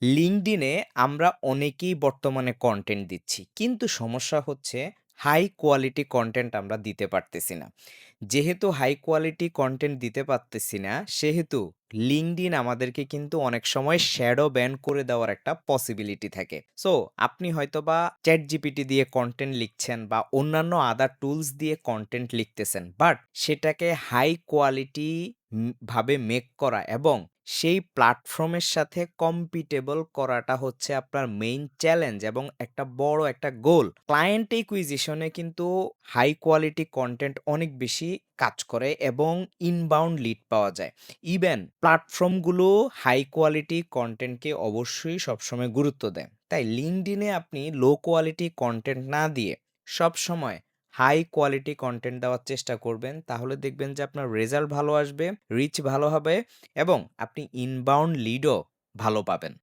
লিঙ্কডইনে আমরা অনেকেই বর্তমানে কনটেন্ট দিচ্ছি। কিন্তু সমস্যা হচ্ছে হাই কোয়ালিটি কনটেন্ট আমরা দিতে পারতেছি না। যেহেতু হাই কোয়ালিটি কনটেন্ট দিতে পারতেছি না, সেহেতু লিঙ্কডইন আমাদেরকে কিন্তু অনেক সময় শ্যাডো ব্যান করে দেওয়ার একটা পসিবিলিটি থাকে। সো আপনি হয়তোবা ChatGPT দিয়ে কনটেন্ট লিখছেন বা অন্যান্য আদার টুলস দিয়ে কনটেন্ট লিখতেছেন। বাট সেটাকে হাই কোয়ালিটি ভাবে মেক করা এবং সেই প্ল্যাটফর্মের সাথে কম্পিটেবল করাটা হচ্ছে আপনার মেইন চ্যালেঞ্জ এবং একটা বড় একটা গোল। ক্লায়েন্ট একুইজিশন এ কিন্তু হাই কোয়ালিটি কনটেন্ট অনেক বেশি কাজ করে এবং ইনবাউন্ড লিড পাওয়া যায়। ইভেন প্ল্যাটফর্মগুলো হাই কোয়ালিটি কনটেন্টকে অবশ্যই সবসময় গুরুত্ব দেয়। তাই LinkedIn এ আপনি লো কোয়ালিটি কনটেন্ট না দিয়ে সবসময় হাই কোয়ালিটি কনটেন্ট দেওয়ার চেষ্টা করবেন। তাহলে দেখবেন যে আপনার রেজাল্ট ভালো আসবে, রিচ ভালো হবে এবং আপনি ইনবাউন্ড লিডও ভালো পাবেন।